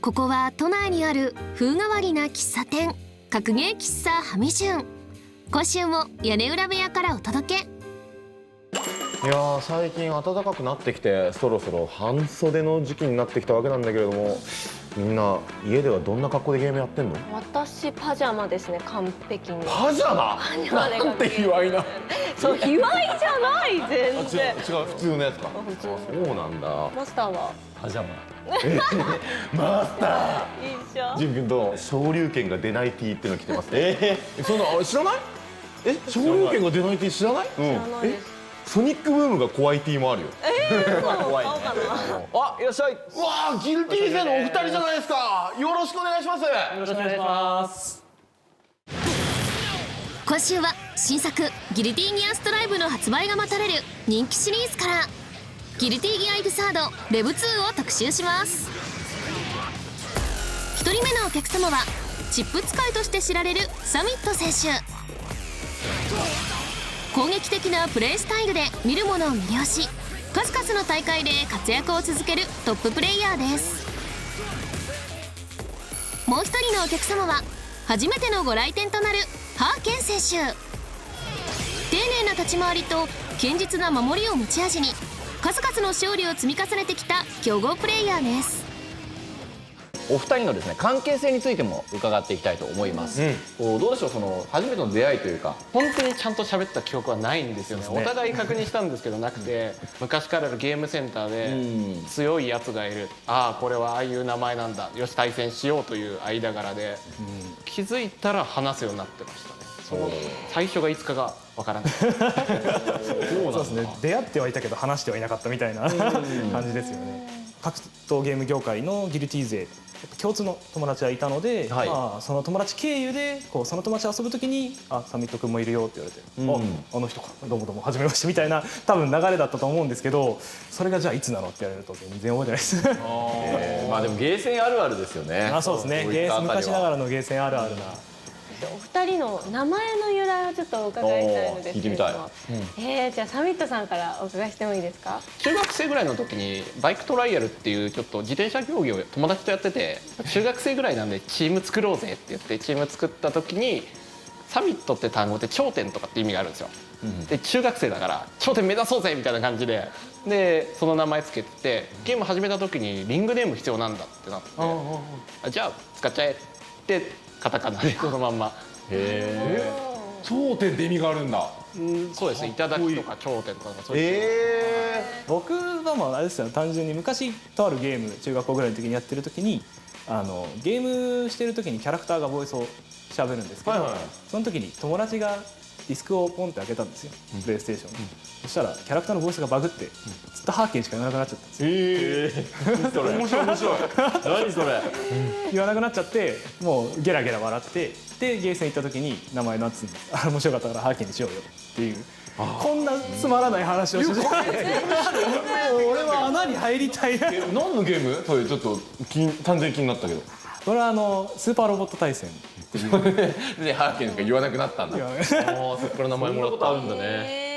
ここは都内にある風変わりな喫茶店、格ゲー喫茶ハミジュン。今週も屋根裏部屋からお届け。いやー、最近暖かくなってきて、そろそろ半袖の時期になってきたわけなんだけれども、みんな家ではどんな格好でゲームやってんの？私パジャマですね、完璧に。パジャマ？パジャマでなんて卑猥な。そう、卑猥じゃない全然。違う、普通のやつか。普通。そうなんだ。マスターはパジャマ。マスター。一緒。ジン君と昇竜拳が出ない T っていうの着てますね。そんな知らない？昇竜拳が出ない T 知らない？知らないです。ソニックブームが怖い T もあるよ。怖いね。あ、いらっしゃい。わあ、ギルティーゼのお二人じゃないですか。よろしくお願いします。よろしくお願いします。今週は新作ギルティギアストライブの発売が待たれる人気シリーズからギルティギアエグザードレブ2を特集します。1人目のお客様はチップ使いとして知られるサミット選手。攻撃的なプレースタイルで見る者を魅了し、数々の大会で活躍を続けるトッププレイヤーです。もう一人のお客様は初めてのご来店となるハーケン選手。丁寧な立ち回りと堅実な守りを持ち味に数々の勝利を積み重ねてきた強豪プレイヤーです。お二人のですね、関係性についても伺っていきたいと思います。どうでしょう、その初めての出会いというか。本当にちゃんと喋った記憶はないんですよね。お互い確認したんですけどなくて、昔からあるゲームセンターで強いやつがいる、ああこれはああいう名前なんだ、よし対戦しようという間柄で、気づいたら話すようになってましたね。その最初がいつかがわからない。そうですね、出会ってはいたけど話してはいなかったみたいな感じですよね。格闘ゲーム業界のギルティー勢共通の友達がいたので、まあ、その友達経由でその友達と遊ぶときに「あ、サミット君もいるよ」って言われて「あの人か、どうもどうもはじめまして」みたいな多分流れだったと思うんですけど、それがじゃあいつなのって言われると全然覚えてないです。まあでもゲーセンあるあるですよね。そうですね、昔ながらのゲーセンあるあるな。お二人の名前の由来をちょっとお伺いしたいのですけれども、じゃあサミットさんからお伺いしてもいいですか？中学生ぐらいの時にバイクトライアルっていうちょっと自転車競技を友達とやってて、中学生ぐらいなんでチーム作ろうぜって言ってチーム作った時に、サミットって単語って頂点とかって意味があるんですよ。で中学生だから頂点目指そうぜみたいな感じで、その名前つけてて、ゲーム始めた時にリングネーム必要なんだってなって、じゃあ使っちゃえってカタカナでそのまんま。頂点って意味があるんだ。そうですね、頂きとか頂点とかそういう。僕はまああれですよ、単純に昔とあるゲーム中学校ぐらいの時にやってる時にゲームしてる時にキャラクターがボイスを喋るんですけど、その時に友達がディスクをポンって開けたんですよ、プレイステーションに。そしたらキャラクターのボイスがバグってずっとハーケンしか言わなくなっちゃったんですよ。それ面白い面白い。何それ。言わなくなっちゃって、もうゲラゲラ笑って、でゲーセン行った時に名前なんつうんです、面白かったからハーケンにしようよっていう、こんなつまらない話をして、俺は穴に入りたい。何のゲーム？それちょっと単純に気になったけど。これはスーパーロボット対戦。でハーケンしか言わなくなったんだ。そっから名前もらった。あるんだね。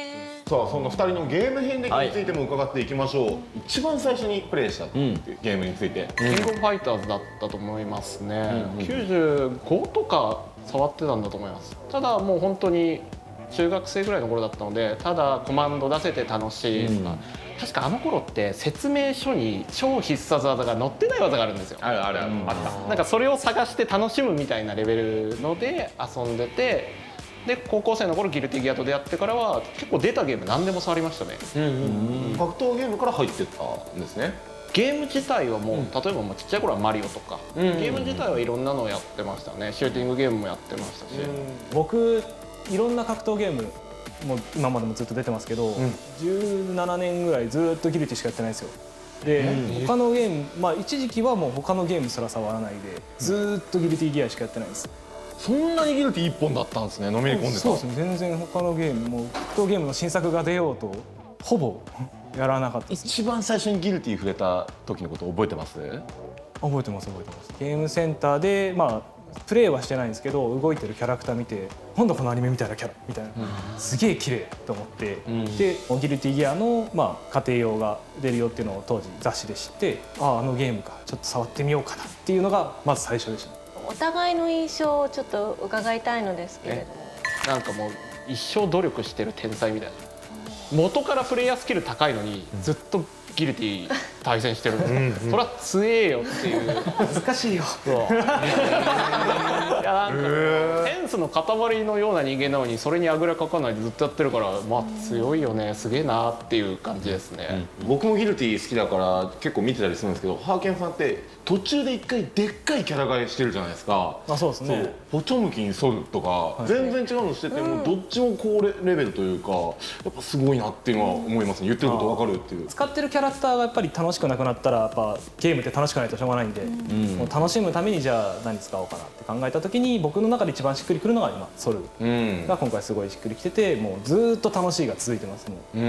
さあ、そんな2人のゲーム遍歴についても伺っていきましょう。一番最初にプレイしたっていうゲームについて。キングオブファイターズだったと思いますね。95とか触ってたんだと思います。ただもう本当に中学生ぐらいの頃だったので、ただコマンド出せて楽しいとか、確かあの頃って説明書に超必殺技が載ってない技があるんですよ。あった。なんかそれを探して楽しむみたいなレベルので遊んでて、で高校生の頃ギルティギアと出会ってからは結構出たゲーム何でも触りましたね。格闘ゲームから入ってったんですね。ゲーム自体はもう、例えばもうちっちゃい頃はマリオとか、ゲーム自体はいろんなのをやってましたね。シューティングゲームもやってましたし、僕いろんな格闘ゲームも今までもずっと出てますけど、17年ぐらいずっとギルティしかやってないんですよ。で、他のゲーム、まあ一時期はもう他のゲームすら触らないでずっとギルティギアしかやってないです。そんなにギルティ一本だったんですね。のめり込んでた。そうですね、全然他のゲームも格闘ゲームの新作が出ようとほぼやらなかったです。一番最初にギルティ触れた時のこと覚えてます？覚えてます。ゲームセンターで、まあプレイはしてないんですけど動いてるキャラクター見てなんだこのアニメみたいなキャラみたいな、すげえ綺麗と思って、でギルティギアの、家庭用が出るよっていうのを当時雑誌で知って、あのゲームかちょっと触ってみようかなっていうのがまず最初でした。お互いの印象をちょっと伺いたいのですけれども、なんかもう一生努力してる天才みたいな、元からプレイヤースキル高いのにずっとギルティ対戦してるんですよ。それは強えよっていう。難しいよ。そういやなんかセンスの塊のような人間なのにそれにあぐらかかないでずっとやってるから、強いよね、すげえなっていう感じですね。僕もギルティ好きだから結構見てたりするんですけど、ハーケンさんって途中で一回でっかいキャラ替えしてるじゃないですか。そうですね。ポチョムキに沿うとか、全然違うのしててもどっちも高レベルというか、やっぱすごいなっていうのは思いますね。言ってることわかるっていう。使ってるキャラクターがやっぱり楽しくなくなったらやっぱゲームって楽しくないとしょうがないんで、もう楽しむためにじゃあ何使おうかなって考えた時に僕の中で一番しっくりくるのが今ソルが今回すごいしっくりきてて、もうずーっと楽しいが続いてます。もう楽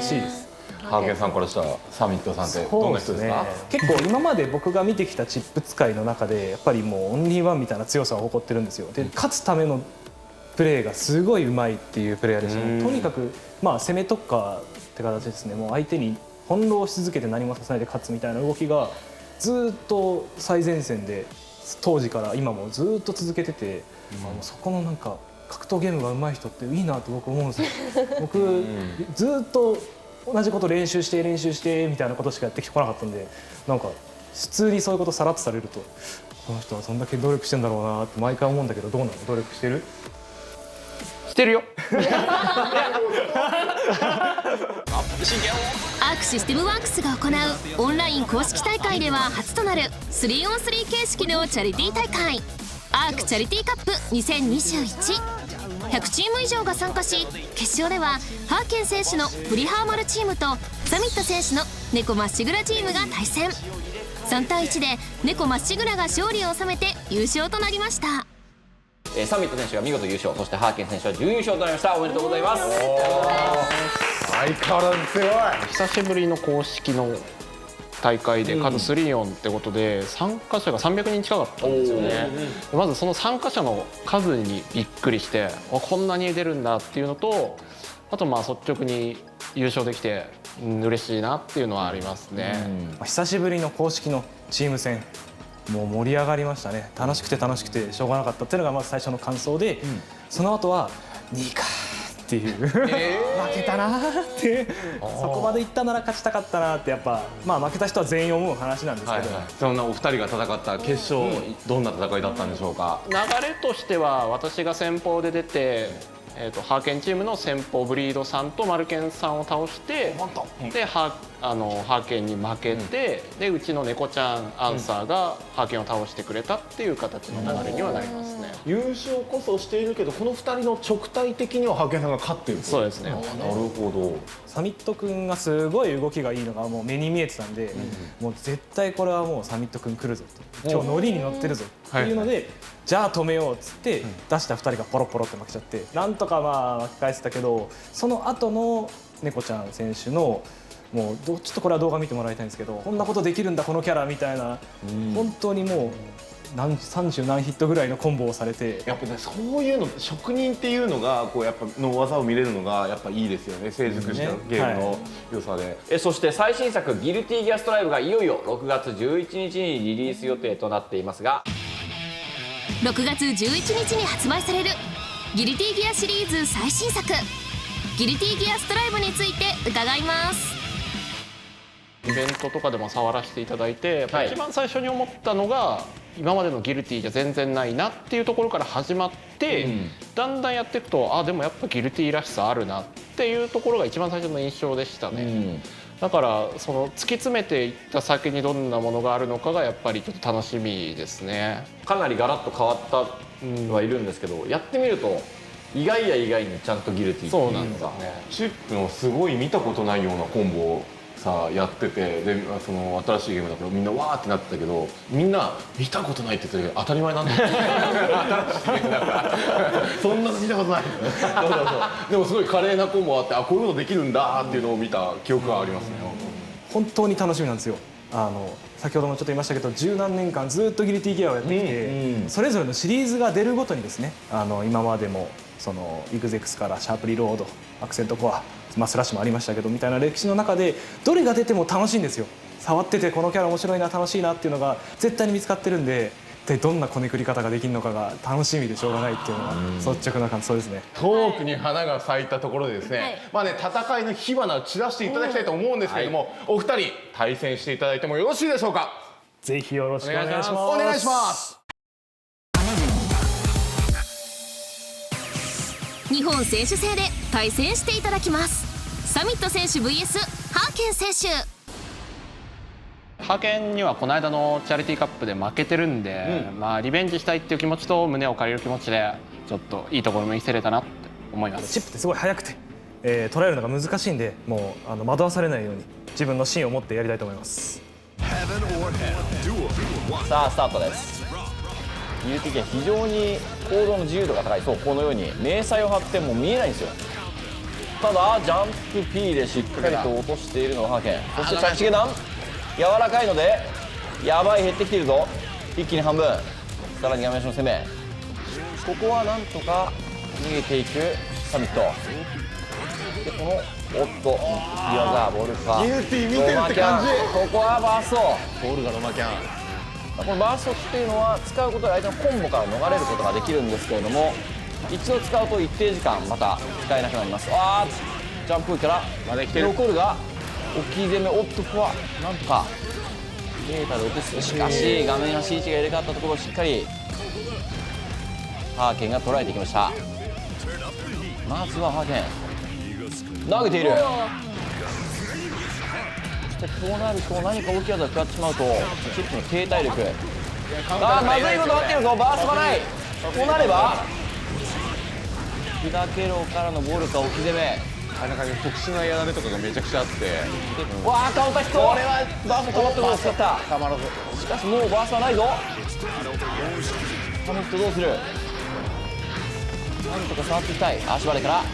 しいです。ハーゲンさんからしたらサミットさんってどんな人ですか？結構今まで僕が見てきたチップ使いの中でやっぱりもうオンリーワンみたいな強さを誇ってるんですよ。で勝つためのプレーがすごいうまいっていうプレイヤーでした。とにかく攻め特化って形ですね。もう相手に翻弄し続けて何もさせないで勝つみたいな動きがずっと最前線で当時から今もずっと続けてて、そこのなんか格闘ゲームが上手い人っていいなと僕思うんですよ。僕ずっと同じこと練習してみたいなことしかやってこなかったんで、なんか普通にそういうことさらっとされると、この人はそんだけ努力してんだろうなって毎回思うんだけど、どうなの？努力してる？してるよ。アークシステムワークスが行うオンライン公式大会では初となる 3on3 形式のチャリティー大会、アークチャリティーカップ2021。100チーム以上が参加し、決勝ではハーケン選手のプリハーマルチームとサミット選手の猫まっしぐらチームが対戦。3対1で猫まっしぐらが勝利を収めて優勝となりました。サミット選手が見事優勝、そしてハーケン選手は準優勝となりました。おめでとうございます。相変わらず強い。久しぶりの公式の大会でかつ3オンってことで参加者が300人近かったんですよね。まずその参加者の数にびっくりして、こんなに出るんだっていうのと、あと率直に優勝できて嬉しいなっていうのはありますね。久しぶりの公式のチーム戦、もう盛り上がりましたね。楽しくてしょうがなかったっていうのがまず最初の感想で、その後は2位かっていう、負けたなーって、そこまでいったなら勝ちたかったなって、やっぱ負けた人は全員思う話なんですけど、そんなお二人が戦った決勝、どんな戦いだったんでしょうか？流れとしては私が先鋒で出て、ハーケンチームの先鋒ブリードさんとマルケンさんを倒して、でハーケンに負けて、でうちの猫ちゃんアンサーがハーケンを倒してくれたっていう形の流れにはなりますね。優勝こそしているけど、この2人の直対的にはハーケンさんが勝ってる。そうですね。なるほど。サミット君がすごい動きがいいのがもう目に見えてたんで、もう絶対これはもうサミット君来るぞと、今日ノリに乗ってるぞっていうので、じゃあ止めようっつって出した2人がポロポロって負けちゃって、なんとか巻き返せたけど、その後の猫ちゃん選手のもうちょっとこれは動画見てもらいたいんですけど、こんなことできるんだこのキャラみたいな、本当にもう30何ヒットぐらいのコンボをされて、やっぱね、そういうの職人っていうのがこうやっぱの技を見れるのがやっぱいいですよね。成熟したゲームの良さで、そして最新作ギルティギアストライブがいよいよ6月11日にリリース予定となっていますが、6月11日に発売されるギルティギアシリーズ最新作ギルティギアストライブについて伺います。イベントとかでも触らせていただいて、一番最初に思ったのが今までのギルティじゃ全然ないなっていうところから始まって、だんだんやっていくと、でもやっぱギルティらしさあるなっていうところが一番最初の印象でしたね。だからその突き詰めていった先にどんなものがあるのかがやっぱりちょっと楽しみですね。かなりガラッと変わったはいるんですけど、やってみると意外や意外にちゃんとギルティそうなんですよね。チップのすごい見たことないようなコンボをさやってて、でその新しいゲームだからみんなわーってなってたけど、みんな見たことないって言ってたけど当たり前なんだ新しいゲームだからそんなの見たことないそうでもすごい華麗なコンボあって、こういうのできるんだっていうのを見た記憶がありますね。本当に楽しみなんですよ。先ほどもちょっと言いましたけど十何年間ずっとギルティギアをやってきて、それぞれのシリーズが出るごとにですね今までもそのイグゼクスからシャープリロードアクセントコア、スラッシュもありましたけどみたいな歴史の中でどれが出ても楽しいんですよ。触っててこのキャラ面白いな楽しいなっていうのが絶対に見つかってるんで、どんなこねくり方ができるのかが楽しみでしょうがないっていうのが率直な感想ですね。トークに花が咲いたところでですね、戦いの火花を散らしていただきたいと思うんですけれども、お二人対戦していただいてもよろしいでしょうか。ぜひよろしくお願いします。お願いします。日本選手制で対戦していただきます。サミット選手 vs ハーケン選手。ハーケンにはこの間のチャリティーカップで負けてるんで、リベンジしたいっていう気持ちと胸を借りる気持ちでちょっといいところも見せれたなって思います。チップってすごい速くて、捉えるのが難しいんで、もう惑わされないように自分の芯を持ってやりたいと思います。さあスタートです。ギルティギア非常に行動の自由度が高い。そうこのように迷彩を張っても見えないんですよ。ただジャンプ P でしっかりと落としているのがハーケン。そして着地下段柔らかいのでやばい、減ってきているぞ。一気に半分、さらに画面下の攻め、ここはなんとか逃げていくサミットで、このおっとギアがボルカギルティ見てるって感じ。ここはバースト、ボールがロマキャン。このバーストっていうのは使うことで相手のコンボから逃れることができるんですけれども、一度使うと一定時間また使えなくなります。ジャンプから残るが置き攻め、おっとここはなんとかデータで落とす。しかし画面足位置が入れ替わったところをしっかりハーケンが捉えていきました。まずはハーケン投げている。そしてこうなると何か大きい技が食らってしまうとチップの停滞力、まずいことになっているぞ。バーストがない。こうなれば砕けろからのボルカ置き攻め、特殊なやられとかがめちゃくちゃあって、わあカウンターヒット。これはバースト止まってころを使った。たまらず。しかしもうバーストはないぞ。サミットどうする。なんとか触っていきたい。足割れからこ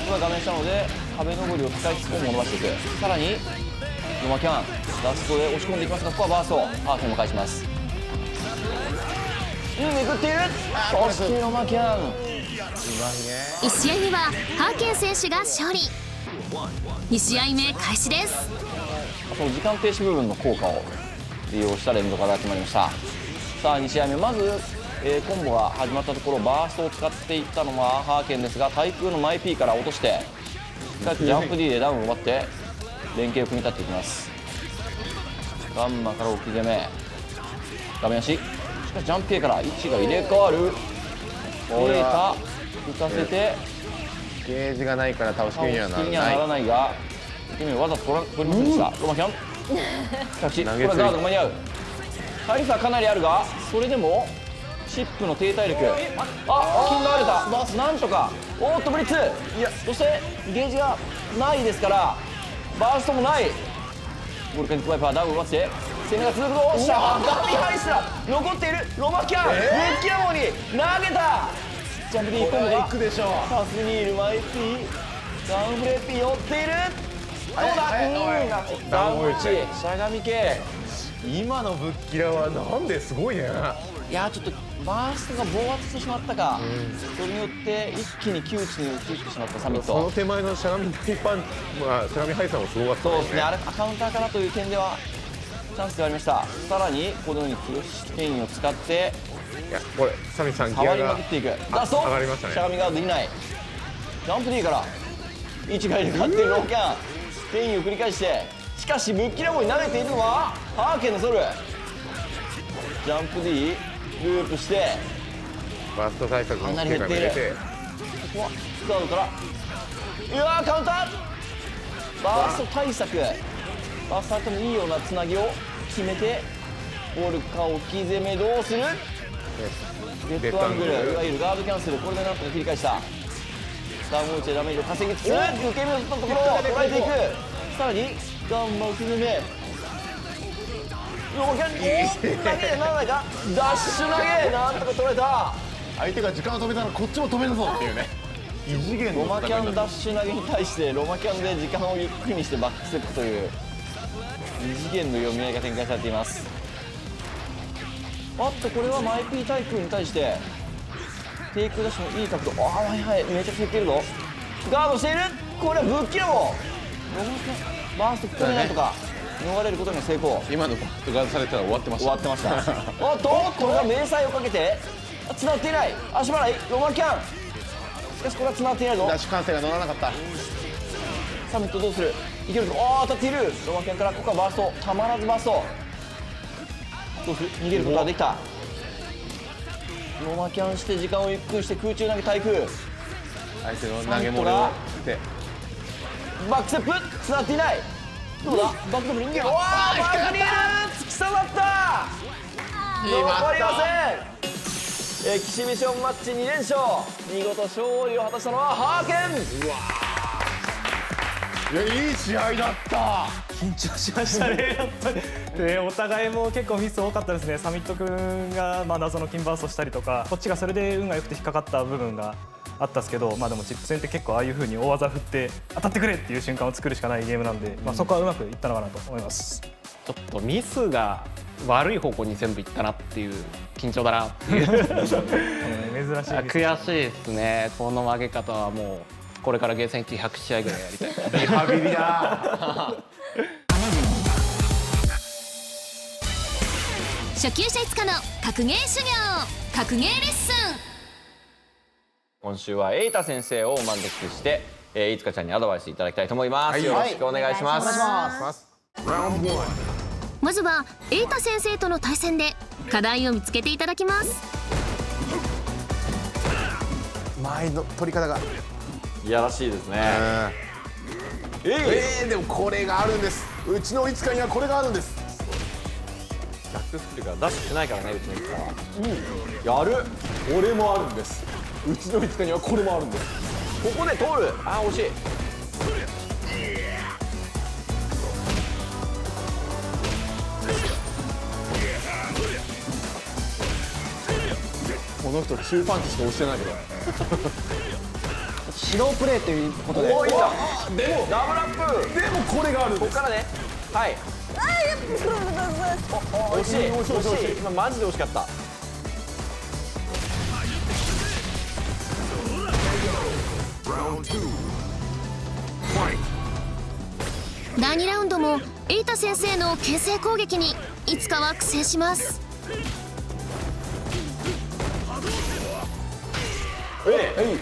こが画面下なので壁登りを使いつつも伸ばしていく。さらにロマキャンラストで押し込んでいきますが、ここはバーストハーケンも返します。めくっている。そしてロマキャン1試合目はハーケン選手が勝利。2試合目開始です。その時間停止部分の効果を利用した連続技が決まりました。さあ2試合目、まず、コンボが始まったところバーストを使っていったのはハーケンですが、対空のマイ P から落としてジャンプ D でダウンを奪って連携を組み立てていきます。ガンマから置き攻め、画面足、しかしジャンプ A から位置が入れ替わる。データ浮かせてゲージがないから倒しきりにはならない。ならないが、わざと取りませんでした。ロマキャン着地、これはガードが間に合う。体差かなりあるが、それでもチップの停滞力、金が割れた。なんとか、おっとブリッツ、そしてゲージがないですからバーストもない。ボルカニックワイパーダウンを奪って攻めが続くぞ。しゃガミハイスラ残っている。ロマキャンぶっきらぼうに投げた。ジャンプ D コンボがパスニールマイ P ダウンフレー P 寄っている。どうだ。ダウン落ちしゃがみ系。今のぶっきらはなんですごいね。いやちょっとバーストが暴発してしまったか、それによって一気に窮地に陥ってしまったサミット。その手前のしゃがみハイパン、しゃがみハイさんもすごかったそうですね。あれカウンターからという点ではチャンスがありました。さらにこのようにプレッシュ権威を使ってこれサミさんギア触りまがくっていく。上がりましたね。しゃがみガードできない。ジャンプ D から位置が入れ替わっているローキャン、権威を繰り返して、しかしぶっきらぼうに投げているのはハーケンのソル。ジャンプ D ループしてバースト対策のかなり減っている。ここはガードからカウンターバースト対策、バーストあってもいいようなつなぎを決めて、ボルカ置き攻めどうする。デッドアングル、いわゆるガードキャンセル、これでなんとか切り返した。ダウン打ちでダメージを稼ぎつつ受け身を取ったところを捉えていく。さらにガンマ受け攻め、ロマキャン投げならないか、ダッシュ投げなんとか捉えた。相手が時間を止めたらこっちも止めるぞっていうね。異次元のロマキャンダッシュ投げに対してロマキャンで時間をゆっくりにしてバックステップという異次元の読み合いが展開されています。あっとこれはマイピー対空に対してテイクダッシュのいい角度。はいはい、めちゃくちゃいけるぞ。ガードしている。これはぶっきらぼうバースト1人なんとか逃れることに成功。今のバットガードされたら終わってました。終わってましたおっとこれが迷彩をかけて繋がっていない。足払いロマンキャン。しかしこれは繋がっていないぞ。ダッシュ完成が乗らなかった。サミットどうする。いけるぞ。当たっている。ロマンキャンからここはバースト。たまらずバースト。どうする。逃げることができた。ロマキャンして時間をゆっくりして空中投げ対空。相手の投げ物をでバックステップつながっていない。どうだ。バックトップに逃げる。わあバックにいる。突き刺さった。残りません。エキシビションマッチ2連勝。見事勝利を果たしたのはハーケン。いやいい試合だった。緊張しましたねやっぱり。でお互いも結構ミス多かったですね。サミット君が謎の金バーストしたりとか、こっちがそれで運が良くて引っかかった部分があったんですけど、でもチップ戦って結構ああいう風に大技振って当たってくれっていう瞬間を作るしかないゲームなんで、そこはうまくいったのかなと思います。ちょっとミスが悪い方向に全部いったなっていう緊張だなっていう珍しいミス。悔しいですね。この負け方はもうこれからゲーセン100試合ぐらいやりたい。リハビリだ。初級者5日の格ゲー修行、格ゲーレッスン。今週はエイタ先生をお招きして、いつかちゃんにアドバイスいただきたいと思います。よろしくお願いします。まずはエイタ先生との対戦で課題を見つけていただきます。前の取り方がいやらしいですね。でもこれがあるんです。うちのいつかにはこれがあるんです。バックスピルがダッシュしないからね、うちのいつかは。やる。俺もあるんです。うちのいつかにはこれもあるんです。ここで通る。あー惜しい。この人中パンチしか押してないけど。指導プレーということで。おーいいじゃん。でもダブルアップ。でもこれがあるんです。ここからね。はい。惜しい惜しい。今マジで惜しかった。第2ラウンドもエイタ先生の牽制攻撃にいつかは苦戦します。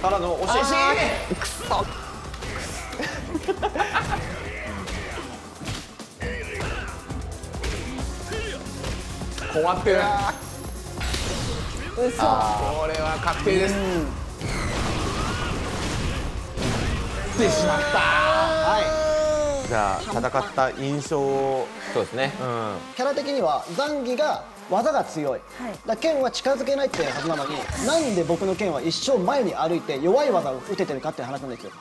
からの惜しい。くそ。困ってる。これは確定です。してしまった。じゃあ戦った印象を。そうですね。キャラ的にはザンギが技が強い、だ剣は近づけないってはずなのに、なんで僕の剣は一生前に歩いて弱い技を打ててるかっていう話なんですよ。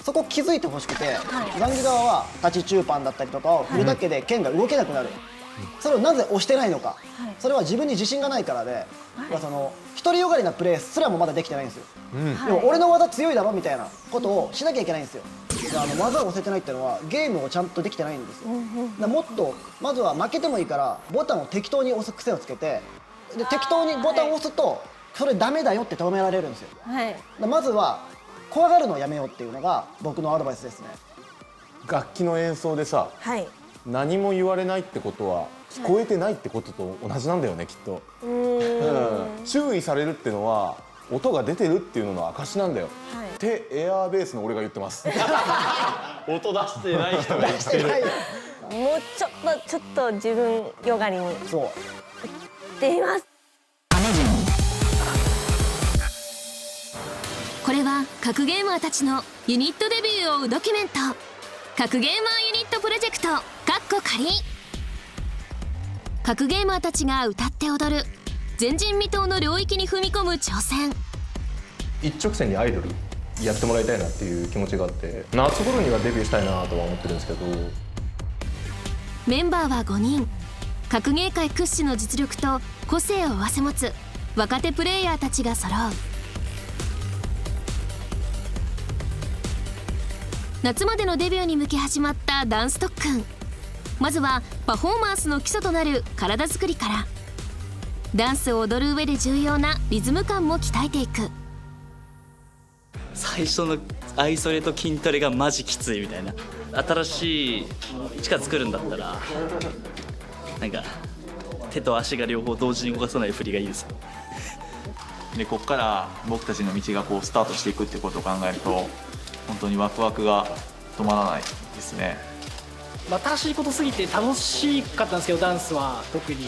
そこ気づいてほしくて、ザンギ側は立ち中盤だったりとかを振るだけで剣が動けなくなる。それをなぜ押してないのか、それは自分に自信がないからで、その独りよがりなプレーすらもまだできてないんですよ。でも俺の技強いだろみたいなことをしなきゃいけないんですよ。技を押せてないっていうのはゲームをちゃんとできてないんですよ。もっとまずは負けてもいいからボタンを適当に押す癖をつけて、で適当にボタンを押すとそれダメだよって止められるんですよ。まずは怖がるのをやめようっていうのが僕のアドバイスですね。楽器の演奏でさ、何も言われないってことは聞こえてないってことと同じなんだよね、きっと。注意されるってのは音が出てるっていうのの証なんだよ、ってエアーベースの俺が言ってます。音出してない人が言ってる。もうちょっと自分よがりにそうっています。これは格ゲーマーたちのユニットデビューを追うドキュメント、格ゲーマーユニットプロジェクト仮。格ゲーマーたちが歌って踊る前人未到の領域に踏み込む挑戦。一直線にアイドルやってもらいたいなっていう気持ちがあって、夏頃にはデビューしたいなとは思ってるんですけど。メンバーは5人。格ゲー界屈指の実力と個性を併せ持つ若手プレイヤーたちが揃う。夏までのデビューに向け始まったダンス特訓。まずはパフォーマンスの基礎となる体作りからダンスを踊る上で重要なリズム感も鍛えていく。最初のアイソレと筋トレがマジきついみたいな。新しい一から作るんだったらなんか手と足が両方同時に動かさない振りがいいですよ。でここから僕たちの道がこうスタートしていくってことを考えると本当にワクワクが止まらないですね。新しいことすぎて楽しかったんですけど、ダンスは特に。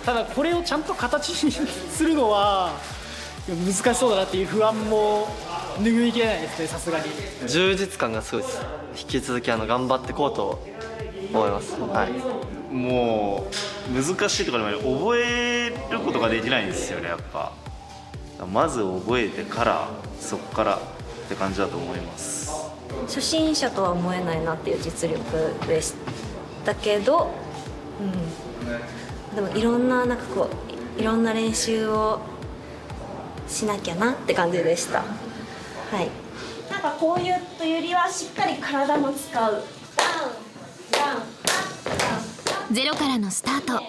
ただこれをちゃんと形にするのは難しそうだなっていう不安も拭いきれないですね、さすがに。充実感がすごいです。引き続き頑張っていこうと思います。はい、もう難しいとかでも覚えることができないんですよね、やっぱ。まず覚えてからそこからって感じだと思います。初心者とは思えないなっていう実力でしたけど、でもいろんないろんな練習をしなきゃなって感じでした。はい。なんかこういうというよりはしっかり体も使う。ダウンダウンアップダウン。ゼロからのスタート。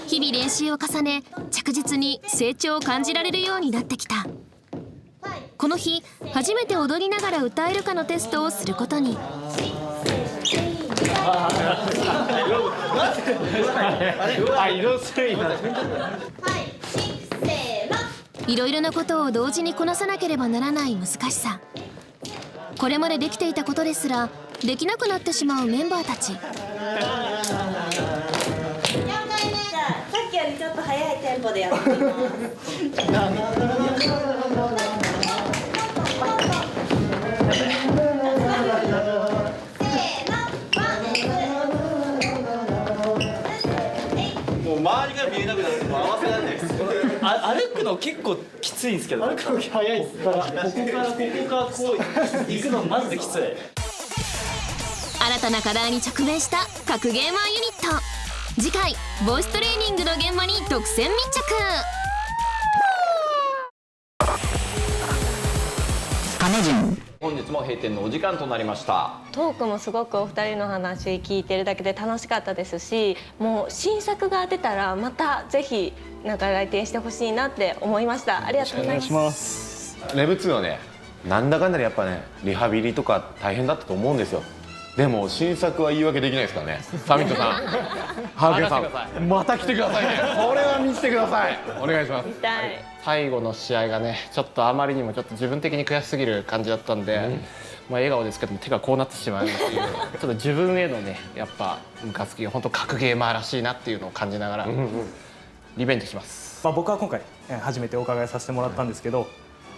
日々練習を重ね着実に成長を感じられるようになってきた。この日初めて踊りながら歌えるかのテストをすることに。いろいろなことを同時にこなさなければならない難しさ。これまでできていたことですらできなくなってしまうメンバーたち。さっきよりちょっと速いテンポでやってみます。周りが見えなくなっても合わせられないです。歩くの結構きついんですけど。歩くの早いです。ここからこう行くのマジできつい。新たな課題に直面した格ゲーマーユニット。次回ボイストレーニングの現場に独占密着。本日も閉店のお時間となりました。トークもすごくお二人の話聞いてるだけで楽しかったですし、もう新作が出たらまたぜひ来店してほしいなって思いました。ありがとうございます。レブ2はね、なんだかんだでやっぱねリハビリとか大変だったと思うんですよ。でも新作は言い訳できないですからね。サミットさん、ハーゲンさん、また来てくださいね。これは見せてください。お願いします。見たい。最後の試合がねちょっとあまりにもちょっと自分的に悔しすぎる感じだったんで、笑顔ですけども手がこうなってしまうっていうちょっと自分へのねやっぱムカつきが本当格ゲーマーらしいなっていうのを感じながらリベンジします。僕は今回初めてお伺いさせてもらったんですけど、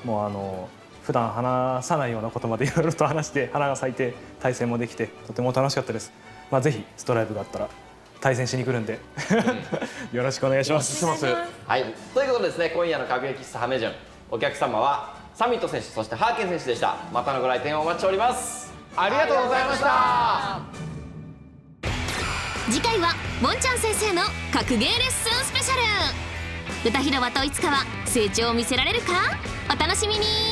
もう普段話さないようなことまでいろいろと話して花が咲いて対戦もできてとても楽しかったです。ぜひストライブがあったら対戦しに来るんでよろしくお願いします。はい、ということでですね、今夜の格ゲー喫茶ハメジュン、お客様はサミット選手そしてハーケン選手でした。またのご来店をお待ちしております。ありがとうございました。次回はボンちゃん先生の格ゲーレッスンスペシャル。歌広場といつかは成長を見せられるか、お楽しみに。